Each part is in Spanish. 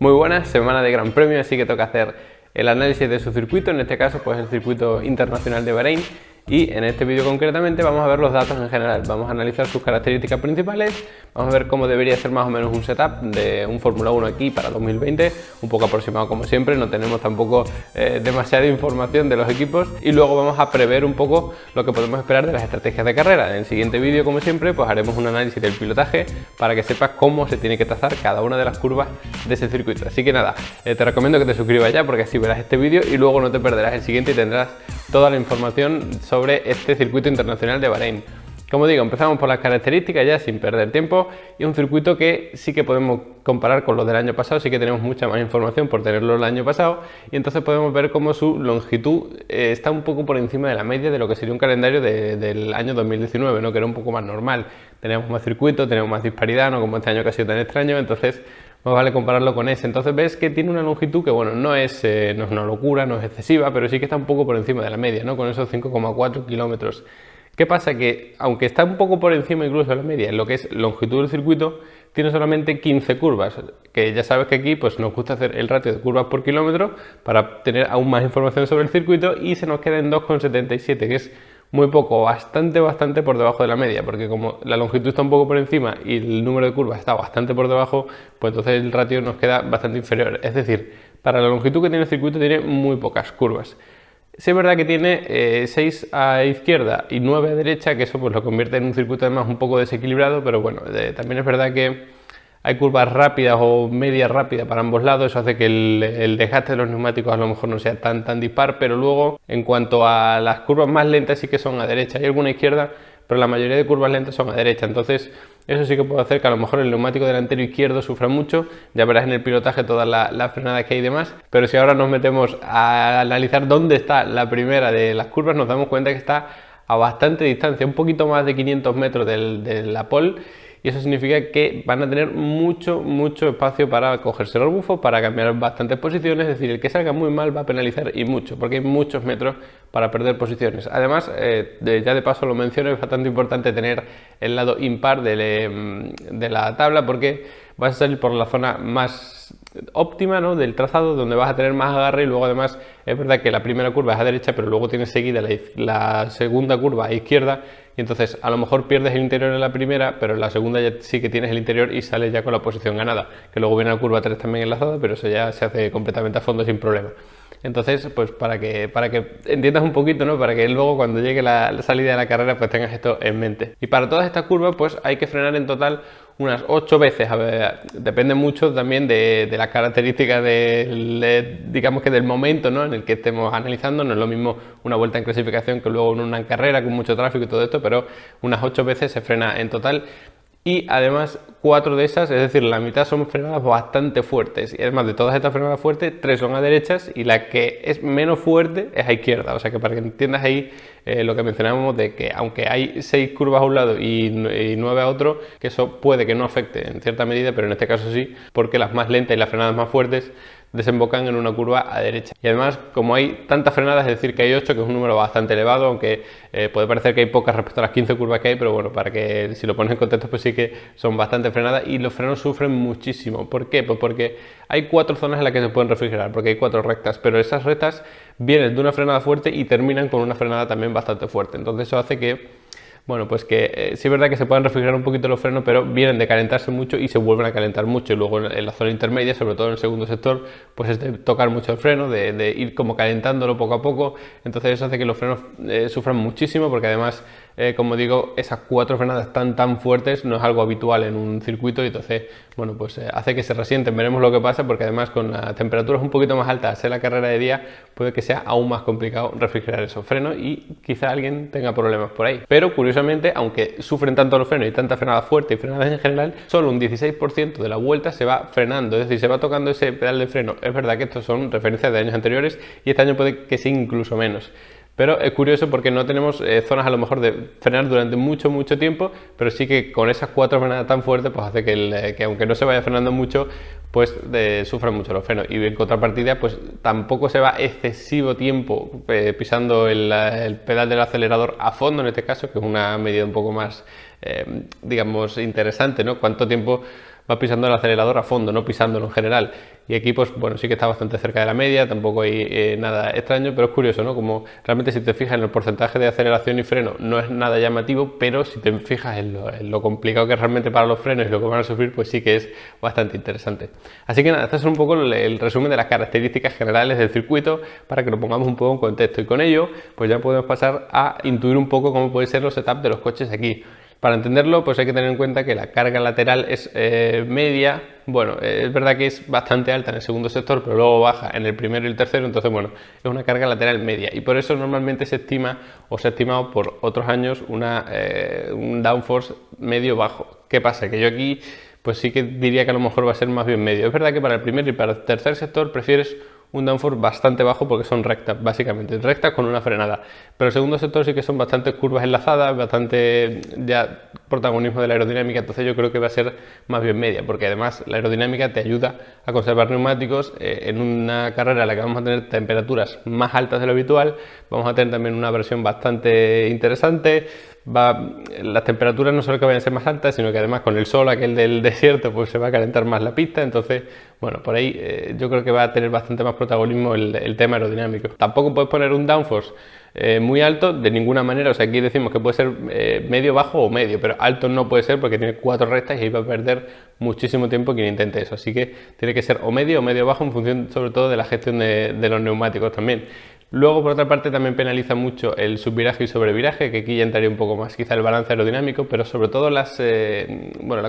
Muy buenas, semana de Gran Premio, así que toca hacer el análisis de su circuito, en este caso pues el circuito internacional de Bahrein. Y en este vídeo concretamente vamos a ver los datos en general, vamos a analizar sus características principales, vamos a ver cómo debería ser más o menos un setup de un Fórmula 1 aquí para 2020, un poco aproximado como siempre, no tenemos tampoco demasiada información de los equipos, y luego vamos a prever un poco lo que podemos esperar de las estrategias de carrera. En el siguiente vídeo, como siempre, pues haremos un análisis del pilotaje para que sepas cómo se tiene que trazar cada una de las curvas de ese circuito. Así que nada, te recomiendo que te suscribas ya porque así verás este vídeo y luego no te perderás el siguiente y tendrás toda la información sobre este circuito internacional de Bahrein. Como digo, empezamos por las características ya sin perder tiempo, y un circuito que sí que podemos comparar con los del año pasado, sí que tenemos mucha más información por tenerlo el año pasado, y entonces podemos ver cómo su longitud está un poco por encima de la media de lo que sería un calendario del año 2019, ¿no? Que era un poco más normal, teníamos más circuitos, teníamos más disparidad, no como este año que ha sido tan extraño, entonces más vale compararlo con ese. Entonces ves que tiene una longitud que, bueno, no es una locura, no es excesiva, pero sí que está un poco por encima de la media, ¿no? Con esos 5,4 kilómetros. ¿Qué pasa? Que aunque está un poco por encima incluso de la media en lo que es longitud del circuito, tiene solamente 15 curvas, que ya sabes que aquí pues nos gusta hacer el ratio de curvas por kilómetro para tener aún más información sobre el circuito, y se nos queda en 2,77, que es muy poco, bastante por debajo de la media, porque como la longitud está un poco por encima y el número de curvas está bastante por debajo, pues entonces el ratio nos queda bastante inferior. Es decir, para la longitud que tiene el circuito tiene muy pocas curvas. Sí es verdad que tiene 6 a izquierda y 9 a derecha, que eso pues lo convierte en un circuito además un poco desequilibrado, pero bueno, también es verdad que hay curvas rápidas o media rápida para ambos lados, eso hace que el desgaste de los neumáticos a lo mejor no sea tan dispar, pero luego en cuanto a las curvas más lentas sí que son a derecha, hay alguna a izquierda, pero la mayoría de curvas lentas son a derecha, entonces eso sí que puede hacer que a lo mejor el neumático delantero izquierdo sufra mucho. Ya verás en el pilotaje todas las frenadas que hay y demás, pero si ahora nos metemos a analizar dónde está la primera de las curvas, nos damos cuenta que está a bastante distancia, un poquito más de 500 metros de la pole, y eso significa que van a tener mucho espacio para cogerse los bufos, para cambiar bastantes posiciones. Es decir, el que salga muy mal va a penalizar, y mucho, porque hay muchos metros para perder posiciones. Además, ya de paso lo menciono, es bastante importante tener el lado impar de la tabla, porque vas a salir por la zona más óptima, ¿no?, del trazado, donde vas a tener más agarre, y luego además es verdad que la primera curva es a derecha, pero luego tienes seguida la segunda curva a izquierda, y entonces a lo mejor pierdes el interior en la primera, pero en la segunda ya sí que tienes el interior y sales ya con la posición ganada, que luego viene la curva 3 también enlazada, pero eso ya se hace completamente a fondo sin problema. Entonces, pues para que entiendas un poquito, ¿no?, para que luego cuando llegue la salida de la carrera pues tengas esto en mente. Y para todas estas curvas pues hay que frenar en total unas 8 veces, a ver, depende mucho también de las características digamos que del momento, ¿no?, en el que estemos analizando. No es lo mismo una vuelta en clasificación que luego en una carrera con mucho tráfico y todo esto, pero unas 8 veces se frena en total. Y además 4 de esas, es decir, la mitad, son frenadas bastante fuertes, y además de todas estas frenadas fuertes, 3 son a derechas y la que es menos fuerte es a izquierda. O sea que para que entiendas ahí lo que mencionábamos de que aunque hay 6 curvas a un lado y 9 a otro, que eso puede que no afecte en cierta medida, pero en este caso sí, porque las más lentas y las frenadas más fuertes desembocan en una curva a derecha. Y además, como hay tantas frenadas, es decir que hay 8, que es un número bastante elevado, aunque puede parecer que hay pocas respecto a las 15 curvas que hay, pero bueno, para que si lo pones en contexto pues sí que son bastante frenadas, y los frenos sufren muchísimo. ¿Por qué? Pues porque hay 4 zonas en las que se pueden refrigerar, porque hay 4 rectas, pero esas rectas vienen de una frenada fuerte y terminan con una frenada también bastante fuerte. Entonces eso hace que, bueno, pues que sí es verdad que se pueden refrigerar un poquito los frenos, pero vienen de calentarse mucho y se vuelven a calentar mucho, y luego en la zona intermedia, sobre todo en el segundo sector, pues es de tocar mucho el freno, de ir como calentándolo poco a poco. Entonces eso hace que los frenos sufran muchísimo, porque además, como digo, esas 4 frenadas tan fuertes no es algo habitual en un circuito, y entonces, bueno, pues hace que se resienten. Veremos lo que pasa, porque además con las temperaturas un poquito más altas, ser la carrera de día, puede que sea aún más complicado refrigerar esos frenos y quizá alguien tenga problemas por ahí. Pero curiosamente, aunque sufren tanto los frenos y tanta frenada fuerte y frenadas en general, solo un 16% de la vuelta se va frenando, es decir, se va tocando ese pedal de freno. Es verdad que estos son referencias de años anteriores y este año puede que sea incluso menos. Pero es curioso porque no tenemos zonas a lo mejor de frenar durante mucho tiempo, pero sí que con esas 4 frenadas tan fuertes pues hace que aunque no se vaya frenando mucho, pues sufran mucho los frenos. Y en contrapartida pues tampoco se va excesivo tiempo pisando el pedal del acelerador a fondo, en este caso, que es una medida un poco más digamos, interesante, ¿no? Cuánto tiempo va pisando el acelerador a fondo, no pisándolo en general. Y aquí, pues bueno, sí que está bastante cerca de la media, tampoco hay nada extraño, pero es curioso, ¿no? Como realmente si te fijas en el porcentaje de aceleración y freno, no es nada llamativo, pero si te fijas en lo complicado que es realmente para los frenos y lo que van a sufrir, pues sí que es bastante interesante. Así que nada, este es un poco el resumen de las características generales del circuito para que lo pongamos un poco en contexto. Y con ello, pues ya podemos pasar a intuir un poco cómo pueden ser los setups de los coches aquí. Para entenderlo, pues hay que tener en cuenta que la carga lateral es media. Bueno, es verdad que es bastante alta en el segundo sector, pero luego baja en el primero y el tercero, entonces bueno, es una carga lateral media y por eso normalmente se estima o se ha estimado por otros años un downforce medio bajo. ¿Qué pasa? Que yo aquí pues sí que diría que a lo mejor va a ser más bien medio. Es verdad que para el primer y para el tercer sector prefieres un downforce bastante bajo porque son rectas, básicamente, rectas con una frenada. Pero el segundo sector sí que son bastantes curvas enlazadas, bastante ya protagonismo de la aerodinámica, entonces yo creo que va a ser más bien media, porque además la aerodinámica te ayuda a conservar neumáticos en una carrera en la que vamos a tener temperaturas más altas de lo habitual, vamos a tener también una versión bastante interesante. Las temperaturas no solo que vayan a ser más altas, sino que además con el sol aquel del desierto pues se va a calentar más la pista, entonces bueno, por ahí yo creo que va a tener bastante más protagonismo el tema aerodinámico. Tampoco puedes poner un downforce muy alto de ninguna manera, o sea, aquí decimos que puede ser medio, bajo o medio, pero alto no puede ser porque tiene 4 rectas y ahí va a perder muchísimo tiempo quien intente eso, así que tiene que ser o medio bajo en función sobre todo de la gestión de los neumáticos también. Luego, por otra parte, también penaliza mucho el subviraje y sobreviraje, que aquí ya entraría un poco más quizá el balance aerodinámico, pero sobre todo la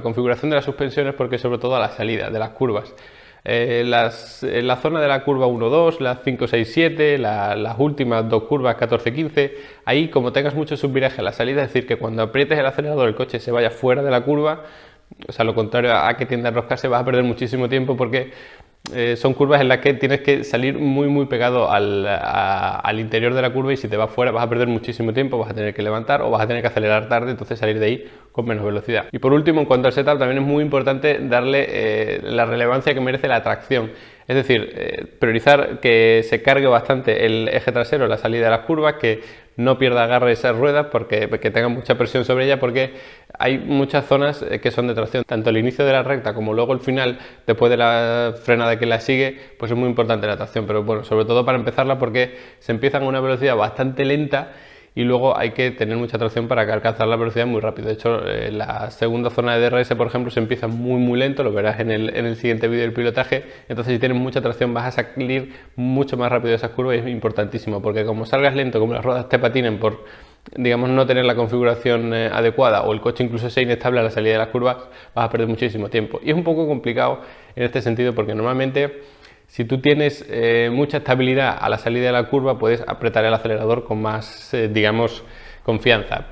configuración de las suspensiones, porque sobre todo a la salida de las curvas. La zona de la curva 1-2, las 5-6-7, las últimas dos curvas 14-15, ahí como tengas mucho subviraje a la salida, es decir, que cuando aprietes el acelerador el coche se vaya fuera de la curva, o sea, lo contrario a que tiende a enroscarse, vas a perder muchísimo tiempo porque son curvas en las que tienes que salir muy pegado al interior de la curva y si te vas fuera vas a perder muchísimo tiempo, vas a tener que levantar o vas a tener que acelerar tarde, entonces salir de ahí con menos velocidad. Y por último, en cuanto al setup, también es muy importante darle la relevancia que merece la tracción. Es decir, priorizar que se cargue bastante el eje trasero en la salida de las curvas, que no pierda agarre esas ruedas, que tengan mucha presión sobre ella, porque hay muchas zonas que son de tracción. Tanto el inicio de la recta como luego el final, después de la frenada que la sigue, pues es muy importante la tracción. Pero bueno, sobre todo para empezarla porque se empiezan a una velocidad bastante lenta y luego hay que tener mucha tracción para alcanzar la velocidad muy rápido. De hecho, la segunda zona de DRS, por ejemplo, se empieza muy lento, lo verás en el siguiente vídeo del pilotaje. Entonces, si tienes mucha tracción, vas a salir mucho más rápido de esas curvas y es importantísimo, porque como salgas lento, como las ruedas te patinen por, digamos, no tener la configuración adecuada o el coche incluso sea inestable a la salida de las curvas, vas a perder muchísimo tiempo. Y es un poco complicado en este sentido porque normalmente si tú tienes mucha estabilidad a la salida de la curva, puedes apretar el acelerador con más, digamos, confianza.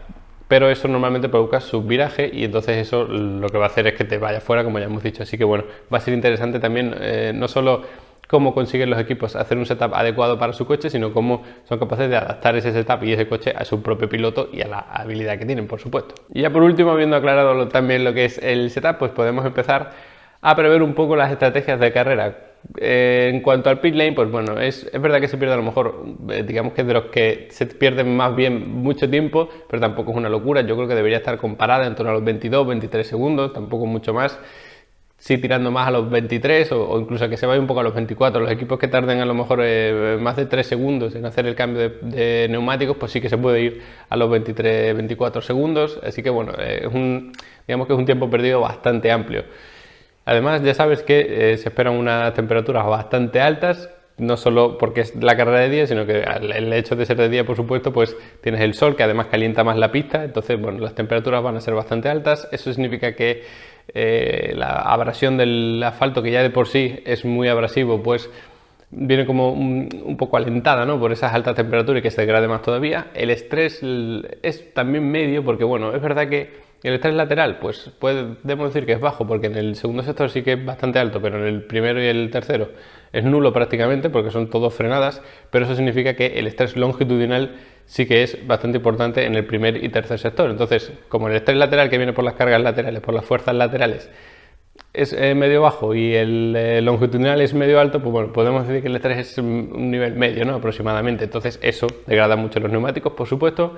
Pero eso normalmente provoca subviraje y entonces eso lo que va a hacer es que te vaya fuera, como ya hemos dicho. Así que bueno, va a ser interesante también no solo cómo consiguen los equipos hacer un setup adecuado para su coche, sino cómo son capaces de adaptar ese setup y ese coche a su propio piloto y a la habilidad que tienen, por supuesto. Y ya por último, habiendo aclarado también lo que es el setup, pues podemos empezar a prever un poco las estrategias de carrera. En cuanto al pit lane, pues bueno, es verdad que se pierde a lo mejor, digamos que es de los que se pierden más bien mucho tiempo, pero tampoco es una locura. Yo creo que debería estar comparada en torno a los 22-23 segundos, tampoco mucho más. Sí, tirando más a los 23 o incluso a que se vaya un poco a los 24. Los equipos que tarden a lo mejor más de 3 segundos en hacer el cambio de neumáticos, pues sí que se puede ir a los 23-24 segundos. Así que bueno, digamos que es un tiempo perdido bastante amplio. Además, ya sabes que se esperan unas temperaturas bastante altas, no solo porque es la carrera de día, sino que el hecho de ser de día, por supuesto, pues tienes el sol que además calienta más la pista, entonces bueno, las temperaturas van a ser bastante altas. Eso significa que la abrasión del asfalto, que ya de por sí es muy abrasivo, pues viene como un poco alentada, ¿no?, por esas altas temperaturas y que se degrade más todavía. El estrés es también medio, porque bueno, es verdad que el estrés lateral, pues podemos decir que es bajo, porque en el segundo sector sí que es bastante alto, pero en el primero y el tercero es nulo prácticamente, porque son todos frenadas, pero eso significa que el estrés longitudinal sí que es bastante importante en el primer y tercer sector. Entonces, como el estrés lateral que viene por las cargas laterales, por las fuerzas laterales, es medio bajo y el longitudinal es medio alto, pues bueno, podemos decir que el estrés es un nivel medio, ¿no?, aproximadamente. Entonces eso degrada mucho los neumáticos, por supuesto.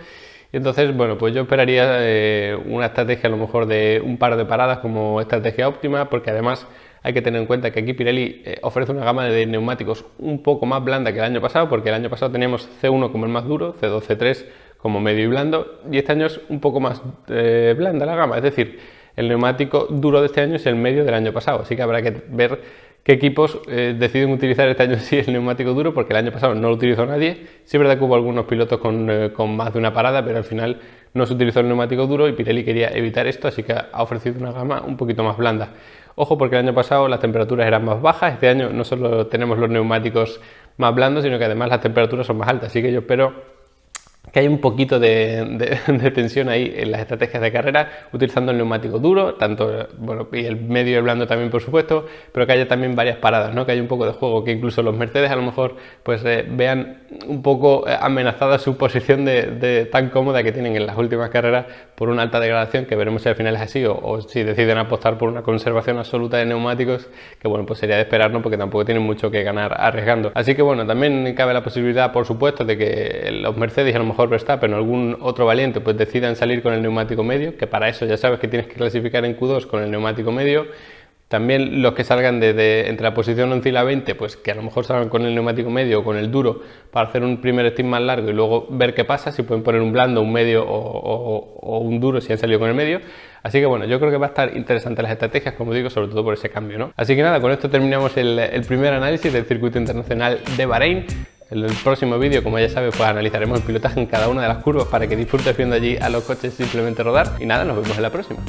Y entonces, bueno, pues yo esperaría una estrategia a lo mejor de un par de paradas como estrategia óptima, porque además hay que tener en cuenta que aquí Pirelli ofrece una gama de neumáticos un poco más blanda que el año pasado, porque el año pasado teníamos C1 como el más duro, C2, C3 como medio y blando, y este año es un poco más blanda la gama, es decir, el neumático duro de este año es el medio del año pasado, así que habrá que ver qué equipos deciden utilizar este año sí el neumático duro, porque el año pasado no lo utilizó nadie. Sí es verdad que hubo algunos pilotos con más de una parada, pero al final no se utilizó el neumático duro y Pirelli quería evitar esto, así que ha ofrecido una gama un poquito más blanda. Ojo, porque el año pasado las temperaturas eran más bajas, este año no solo tenemos los neumáticos más blandos, sino que además las temperaturas son más altas, así que yo espero que hay un poquito de tensión ahí en las estrategias de carrera, utilizando el neumático duro, tanto, bueno, y el medio y el blando también, por supuesto, pero que haya también varias paradas, ¿no? Que haya un poco de juego, que incluso los Mercedes a lo mejor pues vean un poco amenazada su posición de tan cómoda que tienen en las últimas carreras por una alta degradación, que veremos si al final es así o si deciden apostar por una conservación absoluta de neumáticos, que bueno, pues sería de esperar, ¿no? Porque tampoco tienen mucho que ganar arriesgando. Así que bueno, también cabe la posibilidad, por supuesto, de que los Mercedes a lo mejor Verstappen o algún otro valiente pues decidan salir con el neumático medio, que para eso ya sabes que tienes que clasificar en Q2 con el neumático medio. También los que salgan entre la posición 11 y la 20, pues que a lo mejor salgan con el neumático medio o con el duro para hacer un primer stint más largo y luego ver qué pasa, si pueden poner un blando, un medio o un duro si han salido con el medio. Así que bueno, yo creo que va a estar interesante las estrategias, como digo, sobre todo por ese cambio, ¿no? Así que nada, con esto terminamos el primer análisis del circuito internacional de Bahrein. En el próximo vídeo, como ya sabes, pues analizaremos el pilotaje en cada una de las curvas para que disfrutes viendo allí a los coches simplemente rodar. Y nada, nos vemos en la próxima.